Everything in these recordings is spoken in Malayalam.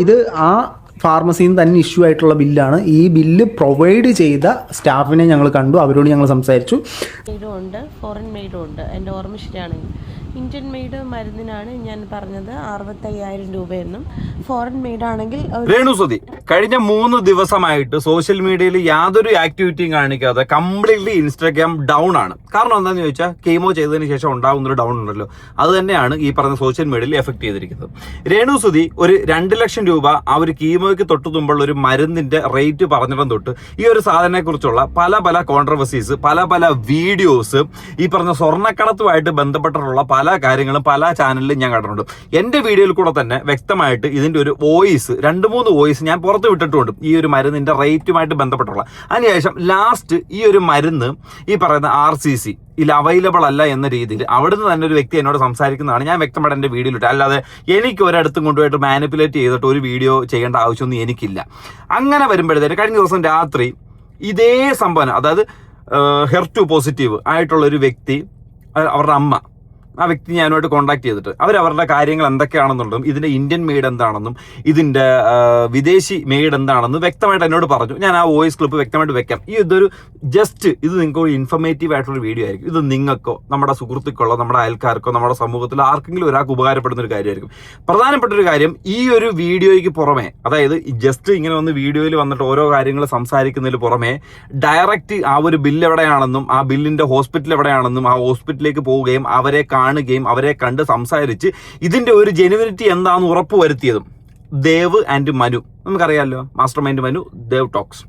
ഇത് ആ ഫാർമസിയിൽ നിന്ന് തന്നെ ഇഷ്യൂ ആയിട്ടുള്ള ബില്ലാണ്. ഈ ബില്ല് പ്രൊവൈഡ് ചെയ്ത സ്റ്റാഫിനെ ഞങ്ങൾ കണ്ടു, അവരോട് ഞങ്ങൾ സംസാരിച്ചു. മെയ്ഡും ഉണ്ട്, ഫോറിൻ മെയ്ഡും ഉണ്ട്. എൻ്റെ ഓർമ്മ ശരിയാണെങ്കിൽ ഇന്ത്യൻ മെയ്ഡ് മരുന്നിനാണ് ഞാൻ പറഞ്ഞത് 65,000 രൂപയെന്നും, ഫോറിൻ മെയ്ഡ് ആണെങ്കിൽ രേണുസുതി കഴിഞ്ഞ 3 ദിവസമായിട്ട് സോഷ്യൽ മീഡിയയിൽ യാതൊരു ആക്ടിവിറ്റിയും കാണിക്കാതെ കംപ്ലീറ്റ്ലി ഇൻസ്റ്റാഗ്രാം ഡൗൺ ആണ്. കാരണം എന്താണെന്ന് ചോദിച്ചാൽ കീമോ ചെയ്തതിന് ശേഷം ഉണ്ടാകുന്നൊരു ഡൗൺ ഉണ്ടല്ലോ, അത് തന്നെയാണ് ഈ പറഞ്ഞ സോഷ്യൽ മീഡിയയിൽ എഫക്ട് ചെയ്തിരിക്കുന്നത്. രേണുസുതി ഒരു 2 ലക്ഷം രൂപ ആ ഒരു കീമോയ്ക്ക് തൊട്ടു മുമ്പുള്ള ഒരു മരുന്നിന്റെ റേറ്റ് പറഞ്ഞിടം തൊട്ട് ഈ ഒരു സാധനത്തെ കുറിച്ചുള്ള പല കോൺട്രവേഴ്സീസ്, പല വീഡിയോസ്, ഈ പറഞ്ഞ സ്വർണ്ണക്കടത്തുമായിട്ട് ബന്ധപ്പെട്ടിട്ടുള്ള പല കാര്യങ്ങളും പല ചാനലിലും ഞാൻ കണ്ടിട്ടുണ്ട്. എന്റെ വീഡിയോയിൽ കൂടെ തന്നെ വ്യക്തമായിട്ട് ഇതിന്റെ ഒരു വോയിസ് 2-3 വോയിസ് ഞാൻ പുറത്ത് വിട്ടിട്ടുണ്ട് ഈ ഒരു മരുന്നിന്റെ റേറ്റുമായിട്ട് ബന്ധപ്പെട്ടുള്ള. അതിനുശേഷം ലാസ്റ്റ് ഈ ഒരു മരുന്ന് ഈ പറയുന്ന RCC ഇതിൽ അവൈലബിൾ അല്ല എന്ന രീതിയിൽ അവിടുന്ന് തന്നെ ഒരു വ്യക്തി എന്നോട് സംസാരിക്കുന്നതാണ് ഞാൻ വ്യക്തമായിട്ട് എൻ്റെ വീഡിയോയിലിട്ട്. അല്ലാതെ എനിക്ക് ഒരിടത്തും കൊണ്ടുപോയിട്ട് മാനിപ്പുലേറ്റ് ചെയ്തിട്ട് ഒരു വീഡിയോ ചെയ്യേണ്ട ആവശ്യമൊന്നും എനിക്കില്ല. അങ്ങനെ വരുമ്പോഴത്തേക്ക് കഴിഞ്ഞ ദിവസം രാത്രി ഇതേ സംഭവം, അതായത് HER2 പോസിറ്റീവ് ആയിട്ടുള്ള ഒരു വ്യക്തി, അവരുടെ അമ്മ, ആ വ്യക്തി ഞാനുമായിട്ട് കോൺടാക്ട് ചെയ്തിട്ട് അവരുടെ കാര്യങ്ങൾ എന്തൊക്കെയാണെന്നുള്ളതും ഇതിന്റെ ഇന്ത്യൻ മെയ്ഡ് എന്താണെന്നും ഇതിന്റെ വിദേശി മെയ്ഡ് എന്താണെന്നും വ്യക്തമായിട്ട് എന്നോട് പറഞ്ഞു. ഞാൻ ആ വോയിസ് ക്ലിപ്പ് വ്യക്തമായിട്ട് വെക്കാം. ഇത് നിങ്ങൾക്ക് ഒരു ഇൻഫർമേറ്റീവ് ആയിട്ടുള്ള വീഡിയോ ആയിരിക്കും. ഇത് നിങ്ങൾക്കോ നമ്മുടെ സുഹൃത്തുക്കളോ നമ്മുടെ അയൽക്കാർക്കോ നമ്മുടെ സമൂഹത്തിലോ ആർക്കെങ്കിലും ഒരാൾക്ക് ഉപകാരപ്പെടുന്ന ഒരു കാര്യമായിരിക്കും. പ്രധാനപ്പെട്ട ഒരു കാര്യം, ഈ ഒരു വീഡിയോയ്ക്ക് പുറമെ, അതായത് ജസ്റ്റ് ഇങ്ങനെ വന്ന് വീഡിയോയിൽ വന്നിട്ട് ഓരോ കാര്യങ്ങൾ സംസാരിക്കുന്നതിന് പുറമെ ഡയറക്റ്റ് ആ ഒരു ബില്ല് എവിടെയാണെന്നും ആ ബില്ലിന്റെ ഹോസ്പിറ്റൽ എവിടെയാണെന്നും ആ ഹോസ്പിറ്റലിലേക്ക് പോവുകയും അവരെ കാണുകയും അവരെ കണ്ട് സംസാരിച്ച് ഇതിന്റെ ഒരു ജെനുവിനിറ്റി എന്താണെന്ന് ഉറപ്പുവരുത്തിയതും ദേവ് ആൻഡ് മനു. നമുക്കറിയാമല്ലോ, mastermind Manu, Dev talks.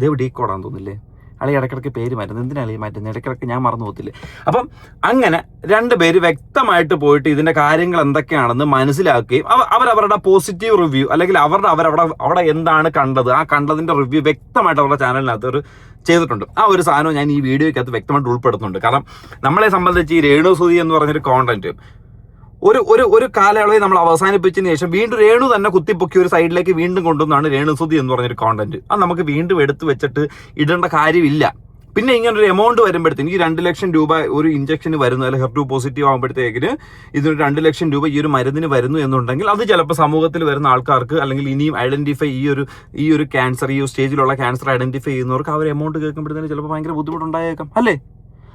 Dev ഡീകോഡാന്ന് തോന്നില്ലേ, അളി ഇടയ്ക്കിടയ്ക്ക് പേര് മാറ്റുന്നത്, എന്തിനാണ് ഈ മാറ്റുന്നത്, ഇടയ്ക്കിടയ്ക്ക് ഞാൻ മറന്നു പോകത്തില്ലേ. അപ്പം അങ്ങനെ 2 പേര് വ്യക്തമായിട്ട് പോയിട്ട് ഇതിന്റെ കാര്യങ്ങൾ എന്തൊക്കെയാണെന്ന് മനസ്സിലാക്കുകയും അവരവരുടെ പോസിറ്റീവ് റിവ്യൂ, അല്ലെങ്കിൽ അവിടെ എന്താണ് കണ്ടത്, ആ കണ്ടതിന്റെ റിവ്യൂ വ്യക്തമായിട്ട് അവരുടെ ചാനലിനകത്ത് ഒരു ചെയ്തിട്ടുണ്ട്. ആ ഒരു സാധനം ഞാൻ ഈ വീഡിയോയ്ക്കകത്ത് വ്യക്തമായിട്ട് ഉൾപ്പെടുത്തുന്നുണ്ട്. കാരണം നമ്മളെ സംബന്ധിച്ച് ഈ രേണുസുതി എന്ന് പറഞ്ഞൊരു കോണ്ടന്റ് ഒരു കാലയളവിൽ നമ്മൾ അവസാനിപ്പിച്ചതിന് ശേഷം വീണ്ടും രേണു തന്നെ കുത്തിപ്പൊക്കി ഒരു സൈഡിലേക്ക് വീണ്ടും കൊണ്ടുവന്നാണ് രേണുസുതി എന്ന് പറഞ്ഞൊരു കോണ്ടന്റ്. അത് നമുക്ക് വീണ്ടും എടുത്തു വെച്ചിട്ട് ഇടേണ്ട കാര്യമില്ല. പിന്നെ ഇങ്ങനൊരു എമൗണ്ട് വരുമ്പോഴത്തേക്ക് ഈ 2 ലക്ഷം രൂപ ഒരു ഇഞ്ചക്ഷന് വരുന്നു, അല്ലെങ്കിൽ HER2 പോസിറ്റീവ് ആകുമ്പോഴത്തേക്കിന് ഇതൊരു 2 ലക്ഷം രൂപ ഈ ഒരു മരുന്നിന് വരുന്നു എന്നുണ്ടെങ്കിൽ അത് ചിലപ്പോൾ സമൂഹത്തിൽ വരുന്ന ആൾക്കാർക്ക്, അല്ലെങ്കിൽ ഇനിയും ഐഡന്റിഫൈ ഈ ഒരു ക്യാൻസർ, ഈ സ്റ്റേജിലുള്ള ക്യാൻസർ ഐഡന്റിഫൈ ചെയ്യുന്നവർക്ക് അവർ എമൗണ്ട് കേൾക്കുമ്പോഴത്തേന് ചിലപ്പോൾ ഭയങ്കര ബുദ്ധിമുട്ടുണ്ടായേക്കാം, അല്ലേ?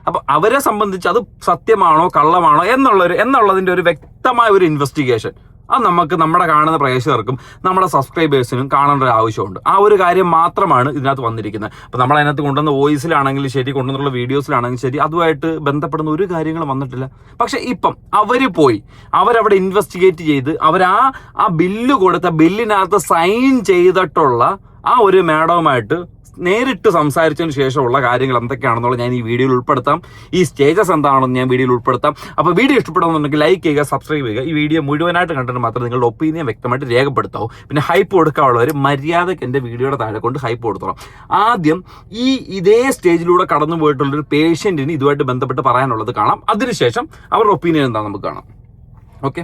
അപ്പൊ അവരെ സംബന്ധിച്ച് അത് സത്യമാണോ കള്ളമാണോ എന്നുള്ളതിന്റെ ഒരു വ്യക്തമായ ഒരു ഇൻവെസ്റ്റിഗേഷൻ അത് നമുക്ക് നമ്മുടെ കാണുന്ന പ്രേക്ഷകർക്കും നമ്മുടെ സബ്സ്ക്രൈബേഴ്സിനും കാണേണ്ട ഒരു ആവശ്യമുണ്ട്. ആ ഒരു കാര്യം മാത്രമാണ് ഇതിനകത്ത് വന്നിരിക്കുന്നത്. അപ്പൊ നമ്മൾ അതിനകത്ത് കൊണ്ടുവന്ന വോയിസിലാണെങ്കിലും ശരി, കൊണ്ടുവന്നുള്ള വീഡിയോസിലാണെങ്കിലും ശരി, അതുമായിട്ട് ബന്ധപ്പെടുന്ന ഒരു കാര്യങ്ങളും വന്നിട്ടില്ല. പക്ഷെ ഇപ്പം അവരവിടെ ഇൻവെസ്റ്റിഗേറ്റ് ചെയ്ത് ആ ബില്ല് കൊടുത്ത ബില്ലിനകത്ത് സൈൻ ചെയ്തിട്ടുള്ള ആ ഒരു മാഡവുമായിട്ട് നേരിട്ട് സംസാരിച്ചതിന് ശേഷമുള്ള കാര്യങ്ങൾ എന്തൊക്കെയാണെന്നുള്ളത് ഞാൻ ഈ വീഡിയോയിൽ ഉൾപ്പെടുത്താം. ഈ സ്റ്റേജസ് എന്താണെന്ന് ഞാൻ വീഡിയോയിൽ ഉൾപ്പെടുത്താം. അപ്പോൾ വീഡിയോ ഇഷ്ടപ്പെടുന്നുണ്ടെങ്കിൽ ലൈക്ക് ചെയ്യുക, സബ്സ്ക്രൈബ് ചെയ്യുക. ഈ വീഡിയോ മുഴുവനായിട്ട് കണ്ടിട്ട് മാത്രം നിങ്ങളുടെ ഒപ്പീനിയൻ വ്യക്തമായിട്ട് രേഖപ്പെടുത്താവൂ. പിന്നെ ഹൈപ്പ് കൊടുക്കാനുള്ളവർ മര്യാദയ്ക്ക് എൻ്റെ വീഡിയോയുടെ താഴെ കൊണ്ട് ഹൈപ്പ് കൊടുത്തോളാം. ആദ്യം ഇതേ സ്റ്റേജിലൂടെ കടന്നു പോയിട്ടുള്ളൊരു പേഷ്യൻറ്റിന് ഇതുമായിട്ട് ബന്ധപ്പെട്ട് പറയാനുള്ളത് കാണാം. അതിനുശേഷം അവരുടെ ഒപ്പീനിയൻ എന്താണെന്ന് നമുക്ക് കാണാം. ഓക്കെ,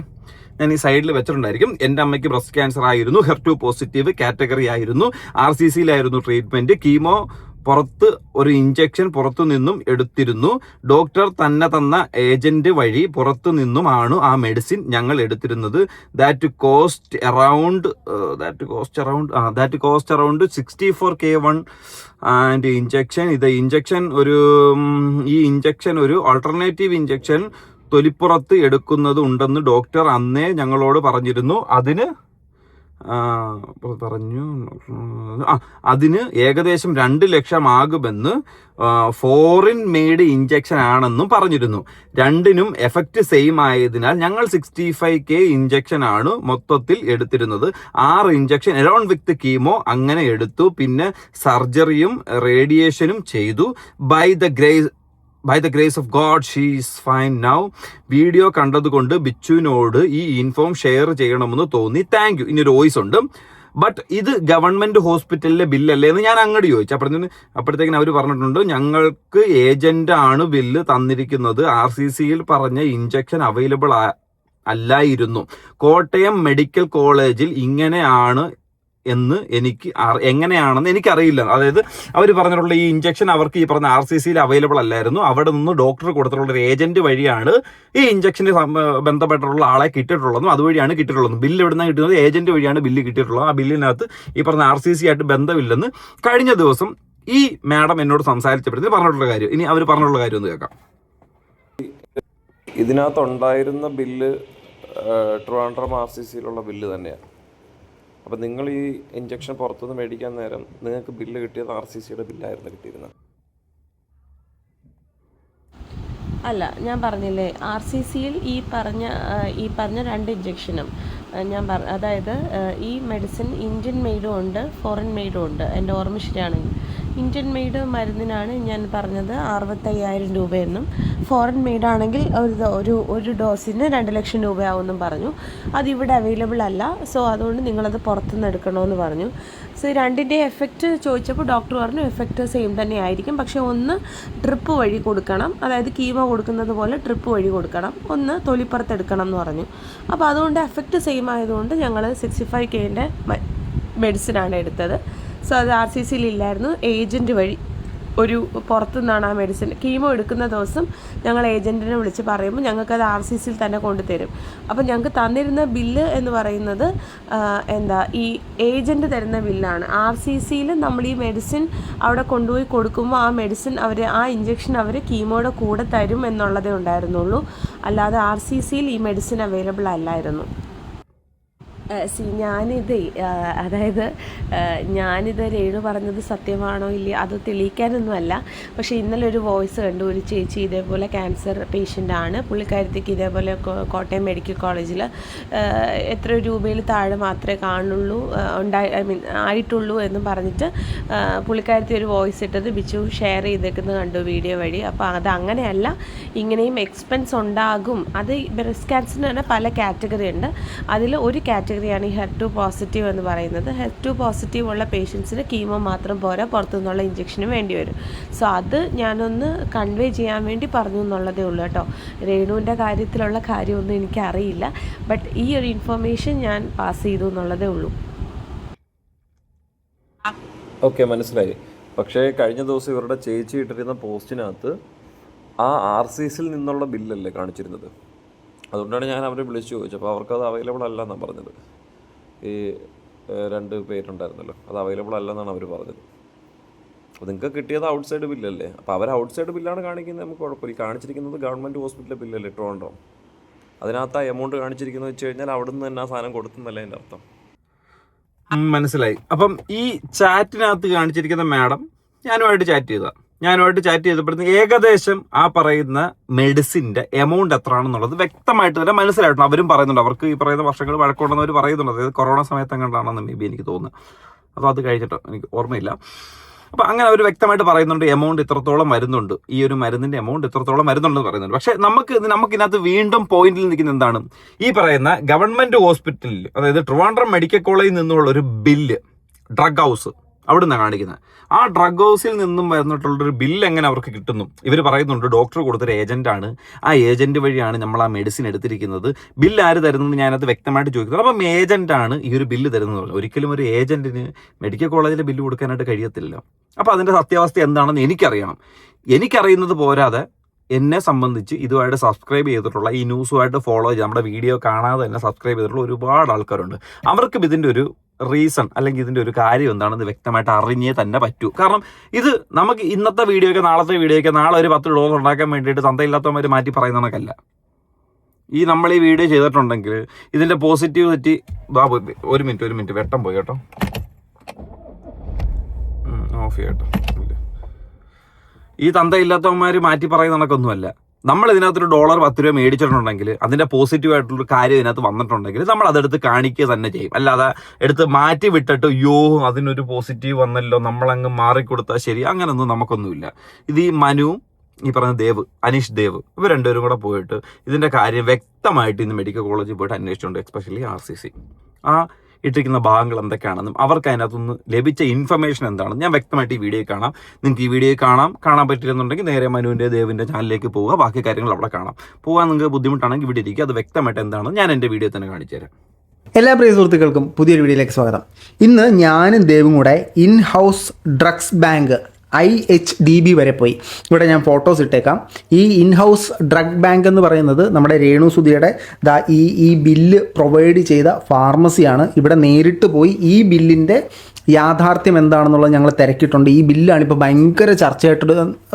ഞാൻ ഈ സൈഡിൽ വെച്ചിട്ടുണ്ടായിരിക്കും. എൻ്റെ അമ്മയ്ക്ക് ബ്രസ്റ്റ് ക്യാൻസർ ആയിരുന്നു, HER2 പോസിറ്റീവ് കാറ്റഗറി ആയിരുന്നു, RCCയിലായിരുന്നു ട്രീറ്റ്മെന്റ്, കീമോ പുറത്ത് ഒരു ഇഞ്ചക്ഷൻ പുറത്തു നിന്നും എടുത്തിരുന്നു, ഡോക്ടർ തന്നെ തന്ന ഏജന്റ് വഴി പുറത്തു നിന്നുമാണ് ആ മെഡിസിൻ ഞങ്ങൾ എടുത്തിരുന്നത്. That cost around 64K1 and injection. ഈ ഇഞ്ചക്ഷൻ ഒരു ആൾട്ടർനേറ്റീവ് ഇഞ്ചക്ഷൻ തൊലിപ്പുറത്ത് എടുക്കുന്നത് ഉണ്ടെന്ന് ഡോക്ടർ അന്നേ ഞങ്ങളോട് പറഞ്ഞിരുന്നു. അതിന് ഏകദേശം 2 ലക്ഷം ആകുമെന്ന്, ഫോറിൻ മെയ്ഡ് ഇഞ്ചക്ഷൻ ആണെന്നും പറഞ്ഞിരുന്നു. രണ്ടിനും എഫക്റ്റ് സെയിം ആയതിനാൽ ഞങ്ങൾ 65K ഇഞ്ചക്ഷൻ ആണ് മൊത്തത്തിൽ എടുത്തിരുന്നത്. 6 ഇഞ്ചക്ഷൻ അലോൺ വിത്ത് കീമോ അങ്ങനെ എടുത്തു. പിന്നെ സർജറിയും റേഡിയേഷനും ചെയ്തു. By the grace of God, she is fine now. Video കണ്ടതുകൊണ്ട് ബിച്ചുവിനോട് ഈ ഇൻഫോം ഷെയർ ചെയ്യണമെന്ന് തോന്നി. Thank you. ഇനിയൊരു വോയിസ് ഉണ്ട്. ബട്ട് ഇത് ഗവൺമെന്റ് ഹോസ്പിറ്റലിലെ ബില്ലല്ലേ എന്ന് ഞാൻ അങ്ങോട്ട് ചോദിച്ചു. അപ്പോഴത്തേക്കിന് അവർ പറഞ്ഞിട്ടുണ്ട്, ഞങ്ങൾക്ക് ഏജന്റ് ആണ് ബില്ല് തന്നിരിക്കുന്നത്, RCCയിൽ പറഞ്ഞ ഇഞ്ചക്ഷൻ അവൈലബിൾ അല്ലായിരുന്നു. കോട്ടയം മെഡിക്കൽ കോളേജിൽ ഇങ്ങനെയാണ് എന്ന് എങ്ങനെയാണെന്ന് എനിക്കറിയില്ല. അതായത് അവർ പറഞ്ഞിട്ടുള്ള ഈ ഇഞ്ചക്ഷൻ അവർക്ക് ഈ പറഞ്ഞ RCCയിൽ അവൈലബിൾ അല്ലായിരുന്നു. അവിടെ നിന്ന് ഡോക്ടർ കൊടുത്തിട്ടുള്ള ഒരു ഏജന്റ് വഴിയാണ് ഈ ഇഞ്ചക്ഷന് ബന്ധപ്പെട്ടിട്ടുള്ള ആളെ കിട്ടിയിട്ടുള്ളതും അതുവഴിയാണ് കിട്ടിയിട്ടുള്ളതും. ബില്ല് എവിടെ നിന്നാണ് കിട്ടുന്നത്? ഏജന്റ് വഴിയാണ് ബില്ല് കിട്ടിയിട്ടുള്ളത്. ആ ബില്ലിനകത്ത് ഈ പറഞ്ഞ RCC ആയിട്ട് ബന്ധമില്ലെന്ന് കഴിഞ്ഞ ദിവസം ഈ മാഡം എന്നോട് സംസാരിച്ചപ്പോഴത്തേക്ക് പറഞ്ഞിട്ടുള്ള കാര്യം. ഇനി അവർ പറഞ്ഞിട്ടുള്ള കാര്യം ഒന്ന് കേൾക്കാം. ഇതിനകത്തുണ്ടായിരുന്ന ബില്ല് ട്രിവാൻഡ്രം RCCയിലുള്ള ബില്ല് തന്നെയാണ്. അപ്പം നിങ്ങൾ ഈ ഇഞ്ചക്ഷൻ പുറത്തുനിന്ന് മേടിക്കാൻ നേരം നിങ്ങൾക്ക് ബില്ല് കിട്ടിയത് RCCയുടെ ബില്ലായിരുന്നു കിട്ടിയിരുന്നത്? അല്ല, ഞാൻ പറഞ്ഞില്ലേ RCCയിൽ ഈ പറഞ്ഞ 2 ഇഞ്ചക്ഷനും അതായത് ഈ മെഡിസിൻ ഇന്ത്യൻ മെയ്ഡും ഉണ്ട്, ഫോറിൻ മെയ്ഡും ഉണ്ട്. എൻ്റെ ഓർമ്മ ശരിയാണെങ്കിൽ ഇന്ത്യൻ മെയ്ഡ് മരുന്നിനാണ് ഞാൻ പറഞ്ഞത് 65,000 രൂപയെന്നും, ഫോറിൻ മെയ്ഡാണെങ്കിൽ ഒരു ഡോസിന് 2 ലക്ഷം രൂപയാവുമെന്നും പറഞ്ഞു. അതിവിടെ അവൈലബിൾ അല്ല, സോ അതുകൊണ്ട് നിങ്ങളത് പുറത്തുനിന്ന് എടുക്കണമെന്ന് പറഞ്ഞു. സോ രണ്ടിൻ്റെ എഫക്റ്റ് ചോദിച്ചപ്പോൾ ഡോക്ടർ പറഞ്ഞു എഫക്റ്റ് സെയിം തന്നെ ആയിരിക്കും, പക്ഷേ ഒന്ന് ട്രിപ്പ് വഴി കൊടുക്കണം, അതായത് കീമോ കൊടുക്കുന്നത് പോലെ ട്രിപ്പ് വഴി കൊടുക്കണം, ഒന്ന് തൊലിപ്പുറത്തെടുക്കണം എന്ന് പറഞ്ഞു. അപ്പോൾ അതുകൊണ്ട് എഫക്റ്റ് സെയിം ആയതുകൊണ്ട് ഞങ്ങൾ 65K മെഡിസിനാണ് എടുത്തത്. സോ അത് RCCയിൽ ഇല്ലായിരുന്നു. ഏജൻറ്റ് വഴി ഒരു പുറത്തുനിന്നാണ് ആ മെഡിസിൻ. കീമോ എടുക്കുന്ന ദിവസം ഞങ്ങൾ ഏജൻറ്റിനെ വിളിച്ച് പറയുമ്പോൾ ഞങ്ങൾക്കത് RCCയിൽ തന്നെ കൊണ്ടുതരും. അപ്പോൾ ഞങ്ങൾക്ക് തന്നിരുന്ന ബില്ല് എന്ന് പറയുന്നത് ഈ ഏജൻറ്റ് തരുന്ന ബില്ലാണ്. RCCയിൽ നമ്മൾ ഈ മെഡിസിൻ അവിടെ കൊണ്ടുപോയി കൊടുക്കുമ്പോൾ ആ മെഡിസിൻ ആ ഇഞ്ചക്ഷൻ അവർ കീമോയുടെ കൂടെ തരും എന്നുള്ളതേ ഉണ്ടായിരുന്നുള്ളൂ. അല്ലാതെ RCCയിൽ ഈ മെഡിസിൻ അവൈലബിൾ അല്ലായിരുന്നു. ഞാനിത് രേണു പറഞ്ഞത് സത്യമാണോ ഇല്ലയോ അത് തെളിയിക്കാനൊന്നുമല്ല. പക്ഷേ ഇന്നലെ ഒരു വോയിസ് കണ്ടു. ഒരു ചേച്ചി ഇതേപോലെ ക്യാൻസർ പേഷ്യൻ്റാണ്. പുള്ളിക്കാരത്തേക്ക് ഇതേപോലെ കോട്ടയം മെഡിക്കൽ കോളേജിൽ എത്ര രൂപയിൽ താഴെ മാത്രമേ കാണുള്ളൂ ആയിട്ടുള്ളൂ എന്ന് പറഞ്ഞിട്ട് പുള്ളിക്കാരത്തി ഒരു വോയിസ് ഇട്ടത് ബിച്ചു ഷെയർ ചെയ്തേക്കുന്നത് കണ്ടു വീഡിയോ വഴി. അപ്പോൾ അത് അങ്ങനെയല്ല, ഇങ്ങനെയും എക്സ്പെൻസ് ഉണ്ടാകും. അത് ബ്രസ്റ്റ് ക്യാൻസറിന് തന്നെ പല കാറ്റഗറി ഉണ്ട്. അതിൽ ഒരു കാറ്റഗറിയാണ് ഈ HER2 പോസിറ്റീവ് എന്ന് പറയുന്നത്. HER2 പോസിറ്റീവ് ഉള്ള പേഷ്യൻസിന് കീമോ മാത്രം പോരാ, പുറത്തുനിന്നുള്ള ഇഞ്ചക്ഷന് വേണ്ടി വരും. സോ അത് ഞാനൊന്ന് കൺവേ ചെയ്യാൻ വേണ്ടി പറഞ്ഞു എന്നുള്ളതേ ഉള്ളൂ കേട്ടോ. രേണുവിൻ്റെ കാര്യത്തിലുള്ള കാര്യമൊന്നും എനിക്കറിയില്ല, ബട്ട് ഈ ഒരു ഇൻഫർമേഷൻ ഞാൻ പാസ് ചെയ്തു എന്നുള്ളതേ ഉള്ളൂ. ഓക്കെ, മനസ്സിലായി. പക്ഷേ കഴിഞ്ഞ ദിവസം ഇവരുടെ ചേച്ചി ഇട്ടിരുന്ന പോസ്റ്റിനകത്ത് ആ RCCയിൽ നിന്നുള്ള ബില്ലല്ലേ കാണിച്ചിരുന്നത്. അതുകൊണ്ടാണ് ഞാൻ അവരെ വിളിച്ചു ചോദിച്ചത്. അപ്പോൾ അവർക്കത് അവൈലബിൾ അല്ല എന്നാണ് പറഞ്ഞത്. ഈ 2 പേരുണ്ടായിരുന്നല്ലോ, അത് അവൈലബിൾ അല്ലെന്നാണ് അവർ പറഞ്ഞത്. അപ്പോൾ നിങ്ങൾക്ക് കിട്ടിയത് ഔട്ട്സൈഡ് ബില്ലല്ലേ. അപ്പോൾ അവർ ഔട്ട്സൈഡ് ബില്ലാണ് കാണിക്കുന്നത്, നമുക്ക് കുഴപ്പമില്ല. കാണിച്ചിരിക്കുന്നത് ഗവൺമെൻറ് ഹോസ്പിറ്റലിലെ ബില്ലല്ലേ ട്രിവാൻഡ്രം. അതിനകത്ത് ആ എമൗണ്ട് കാണിച്ചിരിക്കുന്നത് വെച്ച് കഴിഞ്ഞാൽ അവിടെ നിന്ന് തന്നെ ആ സാധനം കൊടുക്കുന്നല്ലേ അതിൻ്റെ അർത്ഥം. മനസ്സിലായി. അപ്പം ഈ ചാറ്റിനകത്ത് കാണിച്ചിരിക്കുന്ന മാഡം ഞാനുമായിട്ട് ചാറ്റ് ചെയ്തപ്പോഴത്തേക്ക് ഏകദേശം ആ പറയുന്ന മെഡിസിൻ്റെ എമൗണ്ട് എത്രയാണെന്നുള്ളത് വ്യക്തമായിട്ട് തന്നെ മനസ്സിലായിട്ടുണ്ട്. അവരും പറയുന്നുണ്ട്, അവർക്ക് ഈ പറയുന്ന വർഷങ്ങൾ വഴക്കമുണ്ടെന്ന് അവർ പറയുന്നുണ്ട്. അതായത് കൊറോണ സമയത്ത് എങ്ങനെയാണെന്ന് മേ ബി എനിക്ക് തോന്നുന്നു, അപ്പോൾ അത് കഴിച്ചിട്ടോ എനിക്ക് ഓർമ്മയില്ല. അപ്പോൾ അങ്ങനെ അവർ വ്യക്തമായിട്ട് പറയുന്നുണ്ട് എമൗണ്ട് ഇത്രത്തോളം വരുന്നുണ്ട്, ഈ ഒരു മരുന്നിൻ്റെ എമൗണ്ട് ഇത്രത്തോളം വരുന്നുണ്ടെന്ന് പറയുന്നുണ്ട്. പക്ഷേ നമുക്കിതിനകത്ത് വീണ്ടും പോയിന്റിൽ നിൽക്കുന്ന എന്താണ്, ഈ പറയുന്ന ഗവൺമെൻറ് ഹോസ്പിറ്റലിൽ, അതായത് ട്രിവാൻഡ്രം മെഡിക്കൽ കോളേജിൽ നിന്നുള്ള ഒരു ബില്ല്, ഡ്രഗ് ഹൗസ് അവിടെ നിന്നാണ് കാണിക്കുന്നത്. ആ ഡ്രഗ് ഹൗസിൽ നിന്നും വരുന്നിട്ടുള്ളൊരു ബില്ല് എങ്ങനെ അവർക്ക് കിട്ടുന്നു? ഇവർ പറയുന്നുണ്ട് ഡോക്ടർ കൊടുത്തൊരു ഏജൻറ്റാണ്, ആ ഏജൻറ്റ് വഴിയാണ് നമ്മൾ ആ മെഡിസിൻ എടുത്തിരിക്കുന്നത്. ബില്ല് ആര് തരുന്നത് ഞാനത് വ്യക്തമായിട്ട് ചോദിക്കുന്നത്. അപ്പം ഏജൻറ്റാണ് ഈ ഒരു ബില്ല് തരുന്നത്. ഒരിക്കലും ഒരു ഏജൻറ്റിന് മെഡിക്കൽ കോളേജിലെ ബില്ല് കൊടുക്കാനായിട്ട് കഴിയത്തില്ലല്ലോ. അപ്പോൾ അതിൻ്റെ സത്യാവസ്ഥ എന്താണെന്ന് എനിക്കറിയണം. എനിക്കറിയുന്നത് പോരാതെ എന്നെ സംബന്ധിച്ച് ഇതുമായിട്ട് സബ്സ്ക്രൈബ് ചെയ്തിട്ടുള്ള, ഈ ന്യൂസുമായിട്ട് ഫോളോ ചെയ്ത് നമ്മുടെ വീഡിയോ കാണാതെ തന്നെ സബ്സ്ക്രൈബ് ചെയ്തിട്ടുള്ള ഒരുപാട് ആൾക്കാരുണ്ട്. അവർക്കും ഇതിൻ്റെ ഒരു റീസൺ അല്ലെങ്കിൽ ഇതിൻ്റെ ഒരു കാര്യം എന്താണെന്ന് വ്യക്തമായിട്ട് അറിഞ്ഞേ തന്നെ പറ്റൂ. കാരണം ഇത് നമുക്ക് ഇന്നത്തെ വീഡിയോയ്ക്ക് നാളത്തെ വീഡിയോയ്ക്ക് നാളെ ഒരു $10 ഉണ്ടാക്കാൻ വേണ്ടിയിട്ട് തന്തയില്ലാത്തവന്മാർ മാറ്റി പറയുന്ന കണക്കല്ല. ഈ നമ്മൾ ഈ വീഡിയോ ചെയ്തിട്ടുണ്ടെങ്കിൽ ഇതിൻ്റെ പോസിറ്റിവിറ്റി ഒരു മിനിറ്റ് വെട്ടം പോയി കേട്ടോ, ഓഫ് ചെയ്യട്ടോ. ഈ തന്തയില്ലാത്തവന്മാർ മാറ്റി പറയുന്ന കണക്കൊന്നുമല്ല. നമ്മൾ ഇതിനകത്തൊരു $10 മേടിച്ചിട്ടുണ്ടെങ്കിൽ അതിൻ്റെ പോസിറ്റീവായിട്ടുള്ളൊരു കാര്യം ഇതിനകത്ത് വന്നിട്ടുണ്ടെങ്കിൽ നമ്മൾ അതെടുത്ത് കാണിക്കുക തന്നെ ചെയ്യും. അല്ലാതെ എടുത്ത് മാറ്റി വിട്ടിട്ട് അതിനൊരു പോസിറ്റീവ് വന്നല്ലോ നമ്മളങ്ങ് മാറിക്കൊടുത്താൽ ശരി, അങ്ങനെയൊന്നും നമുക്കൊന്നുമില്ല. ഇത് ഈ മനുവും ഈ പറഞ്ഞ അനീഷ് ദേവ് ഇവർ രണ്ടുപേരും കൂടെ പോയിട്ട് ഇതിൻ്റെ കാര്യം വ്യക്തമായിട്ട് ഇന്ന് മെഡിക്കൽ കോളേജിൽ പോയിട്ട് അന്വേഷിച്ചുകൊണ്ട്, എസ്പെഷ്യലി RCC ആ ഇട്ടിരിക്കുന്ന ഭാഗങ്ങൾ എന്തൊക്കെയാണെന്നും അവർക്ക് അതിനകത്തുനിന്ന് ലഭിച്ച ഇൻഫർമേഷൻ എന്താണെന്ന് ഞാൻ വ്യക്തമായിട്ട് ഈ വീഡിയോ കാണാം. നിങ്ങൾക്ക് ഈ വീഡിയോ കാണാൻ പറ്റില്ലെന്നുണ്ടെങ്കിൽ നേരെ മനുവിൻ്റെ ദേവിൻ്റെ ചാനലിലേക്ക് പോവുക, ബാക്കി കാര്യങ്ങൾ അവിടെ കാണാം. പോകാൻ നിങ്ങൾക്ക് ബുദ്ധിമുട്ടാണെങ്കിൽ ഇവിടെ ഇരിക്കുക. അത് വ്യക്തമായിട്ട് എന്താണെന്ന് ഞാൻ എൻ്റെ വീഡിയോ തന്നെ കാണിച്ചു തരാം. എല്ലാ പ്രിയ സുഹൃത്തുക്കൾക്കും പുതിയൊരു വീഡിയോയിലേക്ക് സ്വാഗതം. ഇന്ന് ഞാനും ദേവും കൂടെ in house drugs bank IHDB വരെ പോയി. ഇവിടെ ഞാൻ ഫോട്ടോസ് ഇട്ടേക്കാം. ഈ ഇൻ ഹൗസ് ഡ്രഗ് ബാങ്ക് എന്ന് പറയുന്നത് നമ്മുടെ രേണു സുധിയുടെ ഈ ബില്ല് പ്രൊവൈഡ് ചെയ്ത ഫാർമസിയാണ്. ഇവിടെ നേരിട്ട് പോയി ഈ ബില്ലിൻ്റെ യാഥാർത്ഥ്യം എന്താണെന്നുള്ളത് ഞങ്ങൾ തിരക്കിയിട്ടുണ്ട്. ഈ ബില്ലാണ് ഇപ്പോൾ ഭയങ്കര ചർച്ചയായിട്ട്,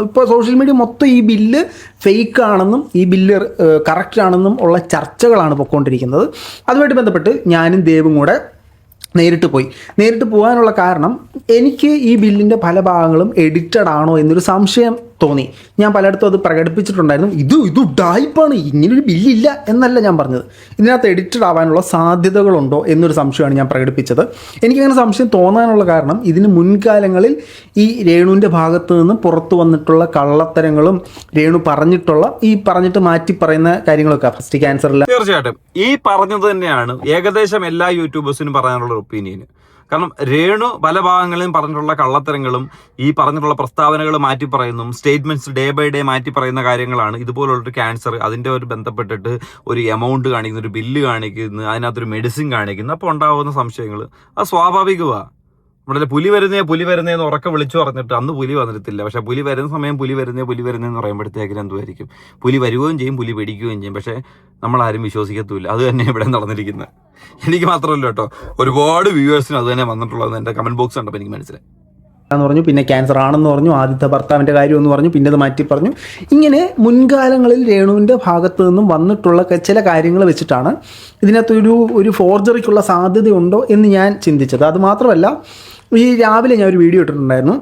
ഇപ്പോൾ സോഷ്യൽ മീഡിയ മൊത്തം ഈ ബില്ല് ഫേക്ക് ആണെന്നും ഈ ബില്ല് കറക്റ്റ് ആണെന്നും ഉള്ള ചർച്ചകളാണ് പൊയ്ക്കൊണ്ടിരിക്കുന്നത്. അതുമായിട്ട് ബന്ധപ്പെട്ട് ഞാനും ദേവും കൂടെ നേരിട്ട് പോകാനുള്ള കാരണം എനിക്ക് ഈ ബില്ലിൻ്റെ പല ഭാഗങ്ങളും എഡിറ്റഡ് ആണോ എന്നൊരു സംശയം തോന്നി. ഞാൻ പലയിടത്തും അത് പ്രകടിപ്പിച്ചിട്ടുണ്ടായിരുന്നു. ഇത് ഡായിപ്പാണ്, ഇങ്ങനൊരു ബില്ലില്ല എന്നല്ല ഞാൻ പറഞ്ഞത്. ഇതിനകത്ത് എഡിറ്റഡ് ആവാനുള്ള സാധ്യതകളുണ്ടോ എന്നൊരു സംശയമാണ് ഞാൻ പ്രകടിപ്പിച്ചത്. എനിക്കങ്ങനെ സംശയം തോന്നാനുള്ള കാരണം ഇതിന് മുൻകാലങ്ങളിൽ ഈ രേണുവിൻ്റെ ഭാഗത്ത് നിന്ന് പുറത്തു വന്നിട്ടുള്ള കള്ളത്തരങ്ങളും രേണു പറഞ്ഞിട്ട് മാറ്റി പറയുന്ന കാര്യങ്ങളൊക്കെ ഫസ്റ്റ് ക്യാൻസറില്ല. തീർച്ചയായിട്ടും ഈ പറഞ്ഞത് തന്നെയാണ് ഏകദേശം എല്ലാ യൂട്യൂബേഴ്സിനും പറയാനുള്ള ഒപ്പീനിയൻ. കാരണം രേണു പല ഭാഗങ്ങളിലും പറഞ്ഞിട്ടുള്ള കള്ളത്തരങ്ങളും ഈ പറഞ്ഞിട്ടുള്ള പ്രസ്താവനകൾ മാറ്റി പറയുന്നു, സ്റ്റേറ്റ്മെന്റ്സ് ഡേ ബൈ ഡേ മാറ്റി പറയുന്ന കാര്യങ്ങളാണ്. ഇതുപോലുള്ളൊരു ക്യാൻസർ അതിൻ്റെ ഒരു ബന്ധപ്പെട്ടിട്ട് ഒരു എമൗണ്ട് കാണിക്കുന്നു, ഒരു ബില്ല് കാണിക്കുന്നു, അതിനകത്തൊരു മെഡിസിൻ കാണിക്കുന്നു. അപ്പോൾ ഉണ്ടാകുന്ന സംശയങ്ങൾ അത് സ്വാഭാവികമാണ്. നമ്മുടെ പുലി വരുന്നേന്ന് ഉറക്കെ വിളിച്ചു പറഞ്ഞിട്ട് അന്ന് പുലി വന്നിട്ടില്ല. പക്ഷേ പുലി വരുന്ന സമയം പുലി വരുന്നേന്ന് പറയുമ്പോഴത്തേക്കിനും എന്തുമായിരിക്കും, പുലി വരികയും ചെയ്യും, പുലി പിടിക്കുകയും ചെയ്യും. പക്ഷേ നമ്മളാരും വിശ്വസിക്കത്തുമില്ല. അത് തന്നെ ഇവിടെ നടന്നിരിക്കുന്നത്. എനിക്ക് മാത്രമല്ല കേട്ടോ, ഒരുപാട് വ്യൂവേഴ്സിന് അത് തന്നെ വന്നിട്ടുള്ളത് എൻ്റെ കമന്റ് ബോക്സ് കണ്ടപ്പോൾ എനിക്ക് മനസ്സിലായി. എന്ന് പറഞ്ഞു, പിന്നെ ക്യാൻസർ ആണെന്ന് പറഞ്ഞു, ആദ്യത്തെ ഭർത്താവിൻ്റെ കാര്യം എന്ന് പറഞ്ഞു, പിന്നെ അത് മാറ്റി പറഞ്ഞു. ഇങ്ങനെ മുൻകാലങ്ങളിൽ രേണുവിൻ്റെ ഭാഗത്തു നിന്നും വന്നിട്ടുള്ള ചില കാര്യങ്ങൾ വെച്ചിട്ടാണ് ഇതിനകത്തൊരു ഫോർജറിക്കുള്ള സാധ്യതയുണ്ടോ എന്ന് ഞാൻ ചിന്തിച്ചത്. അത് മാത്രമല്ല, ഈ രാവിലെ ഞാൻ ഒരു വീഡിയോ ഇട്ടിട്ടുണ്ടായിരുന്നു.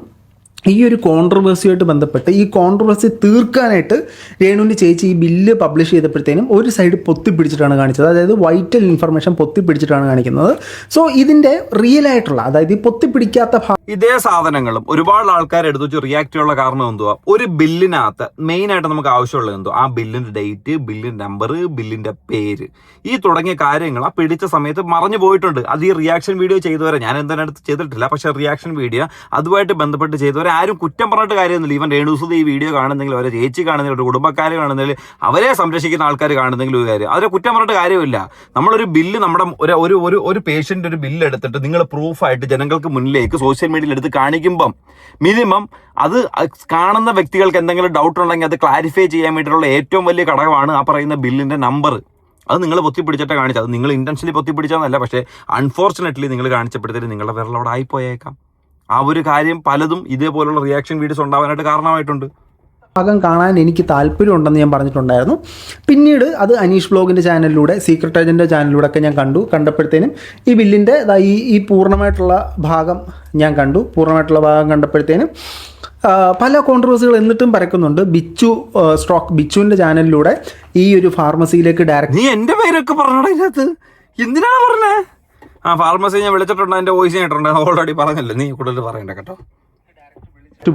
ഈ ഒരു കോൺട്രവേഴ്സിയായിട്ട് ബന്ധപ്പെട്ട് ഈ കോൺട്രവേഴ്സി തീർക്കാനായിട്ട് രേണുവിൻ്റെ ചേച്ചി ഈ ബില്ല് പബ്ലിഷ് ചെയ്തപ്പോഴത്തേനും ഒരു സൈഡ് പൊത്തിപ്പിടിച്ചിട്ടാണ് കാണിച്ചത്. അതായത് വൈറ്റൽ ഇൻഫർമേഷൻ പൊത്തിപ്പിടിച്ചിട്ടാണ് കാണിക്കുന്നത്. സോ ഇതിൻ്റെ റിയൽ ആയിട്ടുള്ള, അതായത് ഈ പൊത്തിപ്പിടിക്കാത്ത ഇതേ സാധനങ്ങളും ഒരുപാട് ആൾക്കാർ എടുത്തു വെച്ച് റിയാക്ട് ചെയ്യാനുള്ള കാരണം എന്തുവാ, ഒരു ബില്ലിനകത്ത് മെയിൻ ആയിട്ട് നമുക്ക് ആവശ്യമുള്ളത് എന്തോ ആ ബില്ലിന്റെ ഡേറ്റ്, ബില്ലിന്റെ നമ്പർ, ബില്ലിന്റെ പേര്, ഈ തുടങ്ങിയ കാര്യങ്ങൾ ആ പിടിച്ച സമയത്ത് മറഞ്ഞു പോയിട്ടുണ്ട്. അത് ഈ റിയാക്ഷൻ വീഡിയോ ചെയ്തവരെ, ഞാൻ എന്തായാലും ചെയ്തിട്ടില്ല, പക്ഷെ റിയാക്ഷൻ വീഡിയോ അതുമായിട്ട് ബന്ധപ്പെട്ട് ചെയ്തവരെ ആരും കുറ്റം പറഞ്ഞിട്ട് കാര്യമൊന്നുമില്ല. ഈവൻ രേണുസുധി ഈ വീഡിയോ കാണുന്നെങ്കിൽ, അവരെ ചേച്ചി കാണുന്നെങ്കിൽ, ഒരു കുടുംബക്കാർ കാണുന്നെങ്കിൽ, അവരെ സംരക്ഷിക്കുന്ന ആൾക്കാർ കാണുന്നെങ്കിൽ ഒരു കാര്യം, അവരെ കുറ്റം പറഞ്ഞിട്ട് കാര്യമില്ല. നമ്മളൊരു ബില്ല്, നമ്മുടെ ഒരു പേഷ്യന്റ് ഒരു ബില്ല് എടുത്തിട്ട് നിങ്ങൾ പ്രൂഫായിട്ട് ജനങ്ങൾക്ക് മുന്നിലേക്ക് സോഷ്യൽ മീഡിയയിൽ എടുത്ത് കാണിക്കുമ്പം മിനിമം അത് കാണുന്ന വ്യക്തികൾക്ക് എന്തെങ്കിലും ഡൗട്ട് ഉണ്ടെങ്കിൽ അത് ക്ലാരിഫൈ ചെയ്യാൻ വേണ്ടിയിട്ടുള്ള ഏറ്റവും വലിയ ഘടകമാണ് ആ പറയുന്ന ബില്ലിന്റെ നമ്പർ. അത് നിങ്ങൾ പൊത്തിപ്പിടിച്ചിട്ടാണ് കാണിച്ചത്. അത് നിങ്ങൾ ഇന്റൻഷനലി പൊത്തിപ്പിടിച്ചതെന്നല്ല, പക്ഷേ അൺഫോർച്ചുനേറ്റ്ലി നിങ്ങൾ കാണിച്ചപ്പോഴത്തേക്ക് നിങ്ങളുടെ വിരലോടെ ആയിപ്പോയേക്കാം. ആ ഒരു കാര്യം പലതും ഇതേപോലുള്ള റിയാക്ഷൻ വീഡിയോസ് ഉണ്ടാവാനായിട്ട് കാരണമായിട്ടുണ്ട്. ഭാഗം കാണാൻ എനിക്ക് താല്പര്യമുണ്ടെന്ന് ഞാൻ പറഞ്ഞിട്ടുണ്ടായിരുന്നു. പിന്നീട് അത് അനീഷ് ബ്ലോഗിൻ്റെ ചാനലിലൂടെ, സീക്രട്ട് ഏജൻ്റെ ചാനലിലൂടെ ഒക്കെ ഞാൻ കണ്ടപ്പോഴത്തേനും ഈ ബില്ലിൻ്റെ ഈ പൂർണ്ണമായിട്ടുള്ള ഭാഗം ഞാൻ കണ്ടു. പൂർണ്ണമായിട്ടുള്ള ഭാഗം കണ്ടപ്പോഴത്തേനും പല കോൺട്രവേഴ്സികൾ എന്നിട്ടും പരക്കുന്നുണ്ട്. ബിച്ചുവിൻ്റെ ചാനലിലൂടെ ഈ ഒരു ഫാർമസിയിലേക്ക് ഡയറക്റ്റ്, നീ എൻ്റെ പേരൊക്കെ പറഞ്ഞോടാ ഇതിനകത്ത്, എന്തിനാണ് പറഞ്ഞേ? ആ ഫാർമസി ഞാൻ വിളിച്ചിട്ടുണ്ട്, എൻ്റെ വോയിസ് കേട്ടിട്ടുണ്ട്, ഓൾറെഡി പറഞ്ഞല്ലോ, നീ കൂടുതൽ പറയണ്ട കേട്ടോ.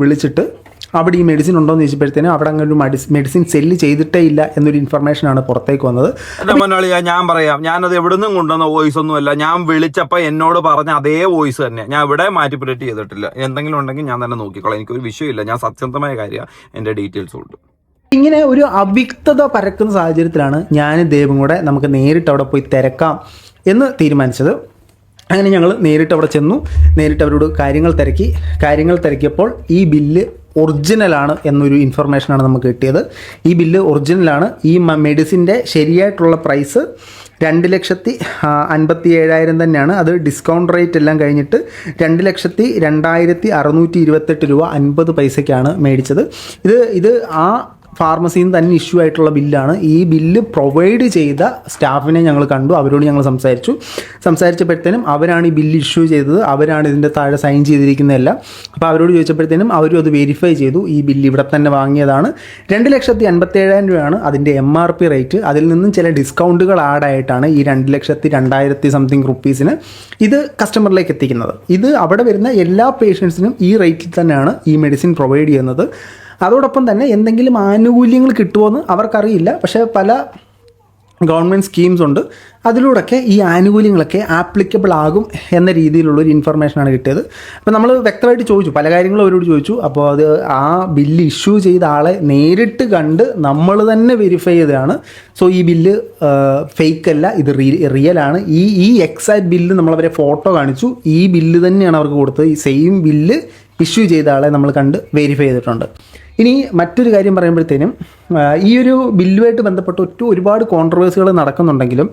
വിളിച്ചിട്ട് അവിടെ ഈ മെഡിസിൻ ഉണ്ടോ എന്ന് ചോദിച്ചപ്പോഴത്തേനും അവിടെ അങ്ങനെ ഒരു മെഡിസിൻ സെല്ല് ചെയ്തിട്ടേ ഇല്ല എന്നൊരു ഇൻഫർമേഷനാണ് പുറത്തേക്ക് വന്നത്. ഞാൻ പറയാം, ഞാനത് എവിടെ നിന്നും കൊണ്ടുവന്ന വോയിസ് ഒന്നുമല്ല. ഞാൻ വിളിച്ചപ്പോൾ എന്നോട് പറഞ്ഞ അതേ വോയിസ് തന്നെ, ഞാൻ ഇവിടെ മാനിപ്പുലേറ്റ് ചെയ്തിട്ടില്ല. എന്തെങ്കിലും ഉണ്ടെങ്കിൽ ഞാൻ തന്നെ നോക്കിക്കോളാം, എനിക്കൊരു വിഷയമില്ല. ഞാൻ സത്യസന്ധമായ കാര്യം, എൻ്റെ ഡീറ്റെയിൽസും ഉണ്ട്. ഇങ്ങനെ ഒരു അവ്യക്തത പരക്കുന്ന സാഹചര്യത്തിലാണ് ഞാൻ ദേവും കൂടെ നമുക്ക് നേരിട്ട് അവിടെ പോയി തിരക്കാം എന്ന് തീരുമാനിച്ചത്. അങ്ങനെ ഞങ്ങൾ നേരിട്ട് അവിടെ ചെന്നു. നേരിട്ട് അവരോട് കാര്യങ്ങൾ തിരക്കിയപ്പോൾ ഈ ബില്ല് ഒറിജിനലാണ് എന്നൊരു ഇൻഫർമേഷനാണ് നമുക്ക് കിട്ടിയത്. ഈ ബില്ല് ഒറിജിനലാണ്. ഈ മെഡിസിൻ്റെ ശരിയായിട്ടുള്ള പ്രൈസ് 2,57,000 തന്നെയാണ്. അത് ഡിസ്കൗണ്ട് റേറ്റ് എല്ലാം കഴിഞ്ഞിട്ട് 2,02,628 രൂപ 50 പൈസയ്ക്കാണ് മേടിച്ചത്. ഇത് ആ ഫാർമസിയിൽ നിന്ന് തന്നെ ഇഷ്യൂ ആയിട്ടുള്ള ബില്ലാണ്. ഈ ബില്ല് പ്രൊവൈഡ് ചെയ്ത സ്റ്റാഫിനെ ഞങ്ങൾ കണ്ടു, അവരോട് ഞങ്ങൾ സംസാരിച്ചപ്പോഴത്തേനും അവരാണ് ഈ ബില്ല് ഇഷ്യൂ ചെയ്തത്, അവരാണ് ഇതിൻ്റെ താഴെ സൈൻ ചെയ്തിരിക്കുന്നതെല്ലാം. അപ്പോൾ അവരോട് ചോദിച്ചപ്പോഴത്തേനും അവരും അത് വെരിഫൈ ചെയ്തു, ഈ ബില്ല് ഇവിടെ തന്നെ വാങ്ങിയതാണ്. 2,57,000 രൂപയാണ് അതിൻ്റെ MRP റേറ്റ്. അതിൽ നിന്നും ചില ഡിസ്കൗണ്ടുകൾ ആഡായിട്ടാണ് ഈ 2,02,000 സംതിങ് റുപ്പീസിന് ഇത് കസ്റ്റമറിലേക്ക് എത്തിക്കുന്നത്. ഇത് അവിടെ വരുന്ന എല്ലാ പേഷ്യൻസിനും ഈ റേറ്റിൽ തന്നെയാണ് ഈ മെഡിസിൻ പ്രൊവൈഡ് ചെയ്യുന്നത്. അതോടൊപ്പം തന്നെ എന്തെങ്കിലും ആനുകൂല്യങ്ങൾ കിട്ടുമോ എന്ന് അവർക്കറിയില്ല. പക്ഷേ പല ഗവൺമെൻറ് സ്കീംസ് ഉണ്ട്, അതിലൂടെയൊക്കെ ഈ ആനുകൂല്യങ്ങളൊക്കെ ആപ്ലിക്കബിൾ ആകും എന്ന രീതിയിലുള്ളൊരു ഇൻഫർമേഷനാണ് കിട്ടിയത്. അപ്പോൾ നമ്മൾ വ്യക്തമായിട്ട് ചോദിച്ചു, പല കാര്യങ്ങളും അവരോട് ചോദിച്ചു. അപ്പോൾ അത് ആ ബില്ല് ഇഷ്യൂ ചെയ്ത ആളെ നേരിട്ട് കണ്ട് നമ്മൾ തന്നെ വെരിഫൈ ചെയ്തതാണ്. സോ ഈ ബില്ല് ഫേക്ക് അല്ല, ഇത് റിയൽ ആണ്. ഈ എക്സാക്ട് ബില്ല് നമ്മളവരെ ഫോട്ടോ കാണിച്ചു, ഈ ബില്ല് തന്നെയാണ് അവർക്ക് കൊടുത്തത്. ഈ സെയിം ബില്ല് ഇഷ്യൂ ചെയ്ത ആളെ നമ്മൾ കണ്ട് വെരിഫൈ ചെയ്തിട്ടുണ്ട്. ഇനി മറ്റൊരു കാര്യം പറയുമ്പോഴത്തേനും ഈ ഒരു ബില്ലുമായിട്ട് ബന്ധപ്പെട്ട് ഒരുപാട് കോൺട്രവേഴ്സികൾ നടക്കുന്നുണ്ടെങ്കിലും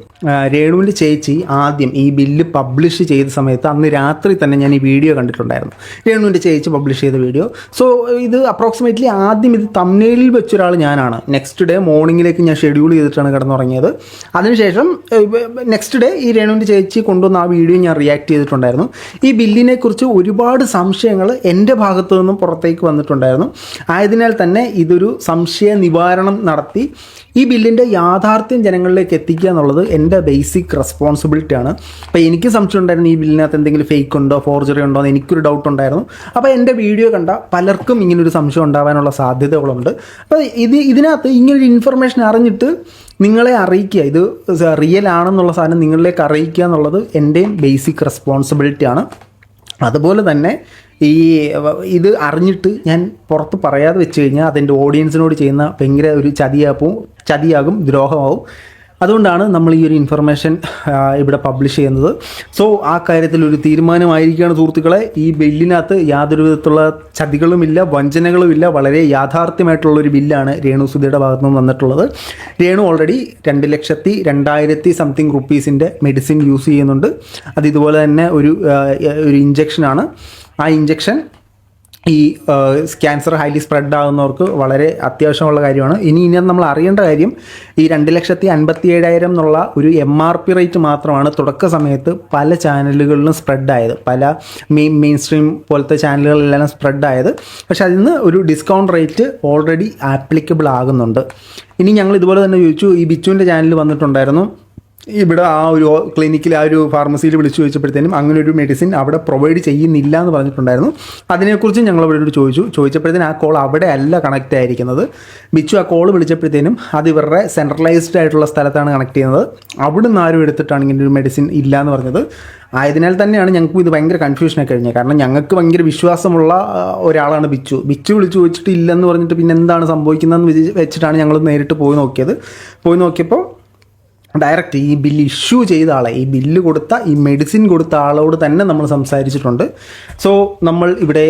രേണുവിൻ്റെ ചേച്ചി ആദ്യം ഈ ബില്ല് പബ്ലിഷ് ചെയ്ത സമയത്ത് അന്ന് രാത്രി തന്നെ ഞാൻ ഈ വീഡിയോ കണ്ടിട്ടുണ്ടായിരുന്നു, രേണുവിൻ്റെ ചേച്ചി പബ്ലിഷ് ചെയ്ത വീഡിയോ. സോ ഇത് അപ്രോക്സിമേറ്റ്ലി ആദ്യം ഇത് തംബ്നെയിലിൽ വെച്ചൊരാൾ ഞാനാണ്. നെക്സ്റ്റ് ഡേ മോർണിംഗിലേക്ക് ഞാൻ ഷെഡ്യൂൾ ചെയ്തിട്ടാണ് കിടന്നുറങ്ങിയത്. അതിനുശേഷം നെക്സ്റ്റ് ഡേ ഈ രേണുവിൻ്റെ ചേച്ചി കൊണ്ടുവന്ന ആ വീഡിയോ ഞാൻ റിയാക്ട് ചെയ്തിട്ടുണ്ടായിരുന്നു. ഈ ബില്ലിനെ കുറിച്ച് ഒരുപാട് സംശയങ്ങൾ എൻ്റെ ഭാഗത്തു നിന്നും പുറത്തേക്ക് വന്നിട്ടുണ്ടായിരുന്നു. ആയതിനാൽ തന്നെ ഇതൊരു സംശയ നിവാരണം നടത്തി ഈ ബില്ലിൻ്റെ യാഥാർത്ഥ്യം ജനങ്ങളിലേക്ക് എത്തിക്കുക എന്നുള്ളത് എൻ്റെ ബേസിക് റെസ്പോൺസിബിലിറ്റിയാണ്. അപ്പോൾ എനിക്ക് സംശയം ഉണ്ടായിരുന്നു ഈ ബില്ലിനകത്ത് എന്തെങ്കിലും ഫേക്ക് ഉണ്ടോ, ഫോർജറി ഉണ്ടോ എന്ന് എനിക്കൊരു ഡൗട്ട് ഉണ്ടായിരുന്നു. അപ്പോൾ എൻ്റെ വീഡിയോ കണ്ട പലർക്കും ഇങ്ങനൊരു സംശയം ഉണ്ടാകാനുള്ള സാധ്യതകളുണ്ട്. അപ്പോൾ ഇതിനകത്ത് ഇങ്ങനൊരു ഇൻഫർമേഷൻ അറിഞ്ഞിട്ട് നിങ്ങളെ അറിയിക്കുക, ഇത് റിയൽ ആണെന്നുള്ള സാധനം നിങ്ങളിലേക്ക് അറിയിക്കുക എന്നുള്ളത് എൻ്റെയും ബേസിക് റെസ്പോൺസിബിലിറ്റിയാണ്. അതുപോലെ തന്നെ ഇത് അറിഞ്ഞിട്ട് ഞാൻ പുറത്ത് പറയാതെ വെച്ച് കഴിഞ്ഞാൽ അതെൻ്റെ ഓഡിയൻസിനോട് ചെയ്യുന്ന ഭയങ്കര ഒരു ചതിയാകും, ദ്രോഹമാവും. അതുകൊണ്ടാണ് നമ്മൾ ഈ ഒരു ഇൻഫർമേഷൻ ഇവിടെ പബ്ലിഷ് ചെയ്യുന്നത്. സോ ആ കാര്യത്തിൽ ഒരു തീരുമാനമായിരിക്കുകയാണ് സുഹൃത്തുക്കളെ. ഈ ബില്ലിനകത്ത് യാതൊരു വിധത്തിലുള്ള ചതികളുമില്ല, വഞ്ചനകളുമില്ല. വളരെ യാഥാർത്ഥ്യമായിട്ടുള്ളൊരു ബില്ലാണ് രേണുസുധിയുടെ ഭാഗത്തു നിന്ന് വന്നിട്ടുള്ളത്. രേണു ഓൾറെഡി 2,02,000 സംതിങ് റുപ്പീസിൻ്റെ മെഡിസിൻ യൂസ് ചെയ്യുന്നുണ്ട്. അത് ഇതുപോലെ തന്നെ ഒരു ഇഞ്ചക്ഷനാണ്. ആ ഇഞ്ചക്ഷൻ ഈ ക്യാൻസർ ഹൈലി സ്പ്രെഡ് ആകുന്നവർക്ക് വളരെ അത്യാവശ്യമുള്ള കാര്യമാണ്. ഇനി നമ്മൾ അറിയേണ്ട കാര്യം, ഈ 2,57,000 എന്നുള്ള ഒരു MRP റേറ്റ് മാത്രമാണ് തുടക്ക സമയത്ത് പല ചാനലുകളിലും സ്പ്രെഡായത്, പല മെയിൻ സ്ട്രീം പോലത്തെ ചാനലുകളിലെല്ലാം സ്പ്രെഡായത്. പക്ഷെ അതിന് ഒരു ഡിസ്കൗണ്ട് റേറ്റ് ഓൾറെഡി ആപ്ലിക്കബിൾ ആകുന്നുണ്ട്. ഇനി ഞങ്ങൾ ഇതുപോലെ തന്നെ ചോദിച്ചു, ഈ ബിച്ചുവിൻ്റെ ചാനൽ വന്നിട്ടുണ്ടായിരുന്നു, ഇവിടെ ആ ഒരു ക്ലിനിക്കിൽ ആ ഒരു ഫാർമസിയിൽ വിളിച്ചു ചോദിച്ചപ്പോഴത്തേനും അങ്ങനെ ഒരു മെഡിസിൻ അവിടെ പ്രൊവൈഡ് ചെയ്യുന്നില്ല എന്ന് പറഞ്ഞിട്ടുണ്ടായിരുന്നു. അതിനെക്കുറിച്ച് ഞങ്ങൾ അവരോട് ചോദിച്ചപ്പോഴത്തേനും ആ കോൾ അവിടെ അല്ല കണക്റ്റ് ആയിരിക്കുന്നത്. ബിച്ചു ആ കോൾ വിളിച്ചപ്പോഴത്തേനും അത് ഇവരുടെ സെൻട്രലൈസ്ഡ് ആയിട്ടുള്ള സ്ഥലത്താണ് കണക്ട് ചെയ്യുന്നത്. അവിടെ നിന്ന് ആരും എടുത്തിട്ടാണ് ഇങ്ങനെ ഒരു മെഡിസിൻ ഇല്ല എന്ന് പറഞ്ഞത്. ആയതിനാൽ തന്നെയാണ് ഞങ്ങൾക്ക് ഇത് ഭയങ്കര കൺഫ്യൂഷനൊക്കെ കഴിഞ്ഞത്. കാരണം ഞങ്ങൾക്ക് ഭയങ്കര വിശ്വാസമുള്ള ഒരാളാണ് ബിച്ചു വിളിച്ചു ചോദിച്ചിട്ട് ഇല്ലെന്ന് പറഞ്ഞിട്ട് പിന്നെ എന്താണ് സംഭവിക്കുന്നതെന്ന് വെച്ചിട്ടാണ് ഞങ്ങൾ നേരിട്ട് പോയി നോക്കിയപ്പോൾ ഡയറക്റ്റ് ഈ ബില്ല് ഇഷ്യൂ ചെയ്ത ആളെ, ഈ ബില്ല് കൊടുത്ത ഈ മെഡിസിൻ കൊടുത്ത ആളോട് തന്നെ നമ്മൾ സംസാരിച്ചിട്ടുണ്ട്. സോ നമ്മൾ ഇവിടെ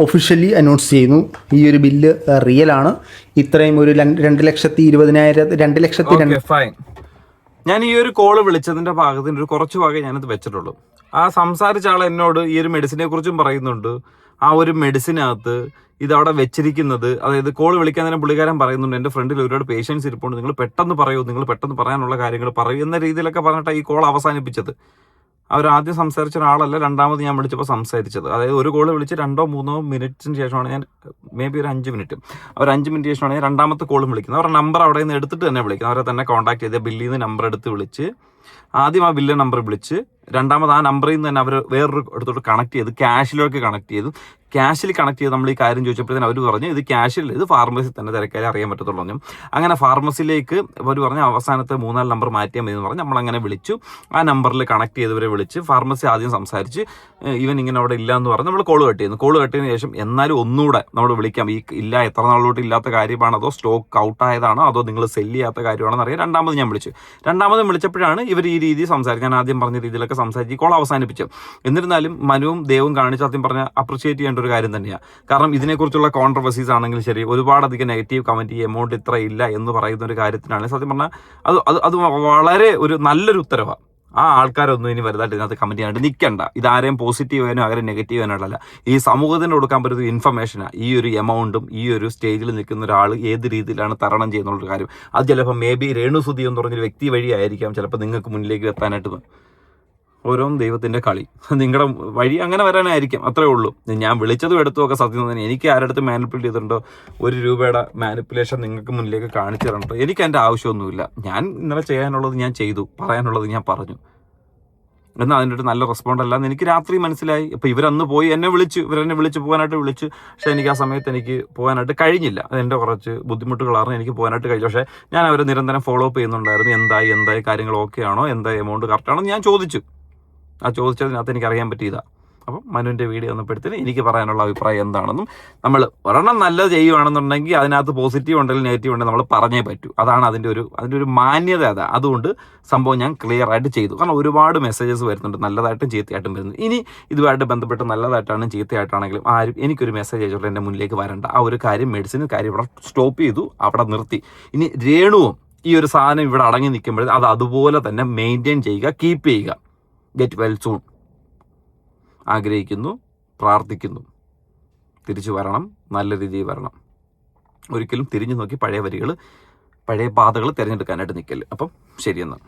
ഒഫീഷ്യലി അനൗൺസ് ചെയ്യുന്നു, ഈ ഒരു ബില്ല് റിയൽ ആണ്. ഇത്രയും ഒരു 2,20,000 ഫൈൻ. ഞാൻ ഈ ഒരു കോള് വിളിച്ചതിന്റെ ഭാഗത്തിന് ഒരു കുറച്ച് ഭാഗം ഞാനത് വെച്ചിട്ടുള്ളൂ. ആ സംസാരിച്ച ആൾ എന്നോട് ഈ ഒരു മെഡിസിനെ കുറിച്ചും പറയുന്നുണ്ട്. ആ ഒരു മെഡിസിനകത്ത് ഇതവിടെ വെച്ചിരിക്കുന്നത്, അതായത് കോൾ വിളിക്കാൻ തന്നെ പുള്ളിക്കാരൻ പറയുന്നുണ്ട്, എൻ്റെ ഫ്രണ്ടിൽ ഒരുപാട് പേഷ്യൻസ് ഇരിപ്പുണ്ട്, നിങ്ങൾ പെട്ടെന്ന് പറയാനുള്ള കാര്യങ്ങൾ പറയൂ എന്ന രീതിയിലൊക്കെ പറഞ്ഞിട്ടാണ് ഈ കോൾ അവസാനിപ്പിച്ചത്. അവർ ആദ്യം സംസാരിച്ച ഒരാളല്ല രണ്ടാമത് ഞാൻ വിളിച്ചപ്പോൾ സംസാരിച്ചത്. അതായത് ഒരു കോൾ വിളിച്ച് 2-3 മിനിറ്റിന് ശേഷമാണ് ഞാൻ, മേ ബി ഒരു 5 മിനിറ്റ്, അവർ 5 മിനിറ്റ് ശേഷമാണ് ഞാൻ രണ്ടാമത്തെ കോളും വിളിക്കുന്നത്. അവരുടെ നമ്പർ അവിടെ നിന്ന് എടുത്തിട്ട് തന്നെ വിളിക്കുന്നത്. അവരെ തന്നെ കോൺടാക്ട് ചെയ്ത് ബില്ലിൽ നിന്ന് നമ്പർ എടുത്ത് വിളിച്ച്, ആദ്യം ആ ബില്ല് നമ്പർ വിളിച്ച്, രണ്ടാമത് ആ നമ്പറിൽ നിന്ന് തന്നെ അവർ വേറൊരു അടുത്തോട്ട് കണക്ട് ചെയ്ത് ക്യാഷിലേക്ക് കണക്ട് ചെയ്തു. ക്യാഷിൽ കണക്ട് ചെയ്ത് നമ്മൾ ഈ കാര്യം ചോദിച്ചപ്പോഴത്തേനും അവർ പറഞ്ഞു ഇത് ക്യാഷിൽ, ഇത് ഫാർമസി തന്നെ തിരക്കാരെ അറിയാൻ പറ്റത്തുള്ളൂ പറഞ്ഞു. അങ്ങനെ ഫാർമസിയിലേക്ക് അവർ പറഞ്ഞ അവസാനത്തെ 3-4 നമ്പർ മാറ്റിയാൽ മതി എന്ന് പറഞ്ഞ് നമ്മളങ്ങനെ വിളിച്ചു. ആ നമ്പറിൽ കണക്ട് ചെയ്തവരെ വിളിച്ച് ഫാർമസി ആദ്യം സംസാരിച്ച് ഇവൻ ഇങ്ങനെ അവിടെ ഇല്ല എന്ന് പറഞ്ഞ് നമ്മൾ കോൾ കട്ട് ചെയ്യുന്നു. കോൾ കട്ട് ചെയ്തതിന് ശേഷം എന്നാലും ഒന്നുകൂടെ നമ്മൾ വിളിക്കാം, ഈ ഇല്ല എത്ര നാളോട്ട് ഇല്ലാത്ത കാര്യമാണോ, അതോ സ്റ്റോക്ക് ഔട്ടായതാണോ, അതോ നിങ്ങൾ സെല്ല് ചെയ്യാത്ത കാര്യമാണെന്ന് അറിയാം. രണ്ടാമത് ഞാൻ വിളിച്ചു. രണ്ടാമത് വിളിച്ചപ്പോഴാണ് ഇവർ ഈ രീതി സംസാരിക്കാൻ ആദ്യം പറഞ്ഞ രീതിയിലൊക്കെ സംസാരിച്ച് കോൾ അവസാനിപ്പിച്ചു. എന്നിരുന്നാലും മനുവും ദേവും കാണിച്ച് സത്യം പറഞ്ഞ അപ്രിഷിയേറ്റ് ചെയ്യേണ്ട ഒരു കാര്യം തന്നെയാണ്. കാരണം ഇതിനെക്കുറിച്ചുള്ള കോൺട്രവേഴ്സീസ് ആണെങ്കിലും ശരി, ഒരുപാടധികം നെഗറ്റീവ് കമന്റ്, ഈ എമൗണ്ട് ഇത്ര ഇല്ല എന്ന് പറയുന്ന ഒരു കാര്യത്തിനാണ് സത്യം പറഞ്ഞാൽ അത് വളരെ ഒരു നല്ലൊരു ഉത്തരവാണ്. ആ ആൾക്കാരൊന്നും ഇനി വലുതായിട്ട് ഇതിനകത്ത് കമന്റ് ചെയ്യാനായിട്ട് നിൽക്കണ്ട. ഇതാരെയും പോസിറ്റീവ് ചെയ്യാനോ ആരെയും നെഗറ്റീവ് ചെയ്യാനായിട്ടല്ല, ഈ സമൂഹത്തിന് കൊടുക്കാൻ പറ്റുന്ന ഇൻഫർമേഷനാണ് ഈ ഒരു എമൗണ്ടും ഈ ഒരു സ്റ്റേജിൽ നിൽക്കുന്ന ഒരാൾ ഏത് രീതിയിലാണ് തരണം ചെയ്യുന്നുള്ളൊരു കാര്യം. അത് ചിലപ്പോൾ മേ ബി രേണുസുധി എന്ന് പറഞ്ഞൊരു വ്യക്തി വഴിയായിരിക്കാം ചിലപ്പോൾ നിങ്ങൾക്ക് മുന്നിലേക്ക് എത്താനായിട്ട്. ഓരോ ദൈവത്തിൻ്റെ കളി, നിങ്ങളുടെ വഴി അങ്ങനെ വരാനായിരിക്കും, അത്രേ ഉള്ളൂ. ഞാൻ വിളിച്ചതും എടുത്തുമൊക്കെ സത്യം തന്നെ. എനിക്ക് ആരുടെ മാനിപ്പുലേറ്റ് ചെയ്തിട്ടുണ്ടോ, 1 രൂപയുടെ മാനിപ്പുലേഷൻ നിങ്ങൾക്ക് മുന്നിലേക്ക് കാണിച്ചു തരണ്ടോ, എനിക്ക് എൻ്റെ ആവശ്യമൊന്നുമില്ല. ഞാൻ ഇന്നലെ ചെയ്യാനുള്ളത് ഞാൻ ചെയ്തു, പറയാനുള്ളത് ഞാൻ പറഞ്ഞു. എന്നാൽ അതിൻ്റെ ഒരു നല്ല റെസ്പോണ്ട് അല്ലാന്ന് എനിക്ക് രാത്രി മനസ്സിലായി. ഇപ്പോൾ ഇവരന്ന് പോയി എന്നെ വിളിച്ച് പോകാനായിട്ട് വിളിച്ചു. പക്ഷേ എനിക്ക് ആ സമയത്ത് എനിക്ക് പോകാനായിട്ട് കഴിഞ്ഞില്ല. അതിൻ്റെ കുറച്ച് ബുദ്ധിമുട്ടുകളായിരുന്നു, എനിക്ക് പോകാനായിട്ട് കഴിഞ്ഞു. പക്ഷേ ഞാൻ അവരെ നിരന്തരം ഫോളോ അപ്പ് ചെയ്യുന്നുണ്ടായിരുന്നു. എന്തായി കാര്യങ്ങൾ ഓക്കെ ആണോ, എന്തായി എമൗണ്ട് കറക്റ്റാണോ ഞാൻ ചോദിച്ചു. ആ ചോദിച്ചതിനകത്ത് എനിക്ക് അറിയാൻ പറ്റിയതാണ്. അപ്പം മനുവിൻ്റെ വീഡിയോ വന്നപ്പോഴത്തേന് എനിക്ക് പറയാനുള്ള അഭിപ്രായം എന്താണെന്നും, നമ്മൾ ഒരെണ്ണം നല്ലത് ചെയ്യുകയാണെന്നുണ്ടെങ്കിൽ അതിനകത്ത് പോസിറ്റീവ് ഉണ്ടെങ്കിൽ നെഗറ്റീവ് ഉണ്ടെങ്കിൽ നമ്മൾ പറഞ്ഞേ പറ്റൂ. അതാണ് അതിൻ്റെ ഒരു മാന്യത. അതുകൊണ്ട് സംഭവം ഞാൻ ക്ലിയർ ആയിട്ട് ചെയ്തു. കാരണം ഒരുപാട് മെസ്സേജസ് വരുന്നുണ്ട്, നല്ലതായിട്ടും ചീത്തയായിട്ടും വരുന്നുണ്ട്. ഇനി ഇതുമായിട്ട് ബന്ധപ്പെട്ട് നല്ലതായിട്ടാണ് ചീത്തയായിട്ടാണെങ്കിലും ആരും എനിക്കൊരു മെസ്സേജ് അയച്ചോട്ടെ എൻ്റെ മുന്നിലേക്ക് വരണ്ട. ആ ഒരു കാര്യം കാര്യം ഇവിടെ സ്റ്റോപ്പ് ചെയ്തു, അവിടെ നിർത്തി. ഇനി രേണുവും ഈ ഒരു സാധനം ഇവിടെ അടങ്ങി നിൽക്കുമ്പോഴേ അത് അതുപോലെ തന്നെ മെയിൻറ്റെയിൻ ചെയ്യുക, കീപ്പ് ചെയ്യുക. ഗെറ്റ് വെൽ സൂൺ ആഗ്രഹിക്കുന്നു, പ്രാർത്ഥിക്കുന്നു. തിരിച്ചു വരണം, നല്ല രീതിയിൽ വരണം. ഒരിക്കലും തിരിഞ്ഞു നോക്കി പഴയ പാതകൾ തിരഞ്ഞെടുക്കാനായിട്ട് നിൽക്കല്. അപ്പം ശരിയെന്നാണ്.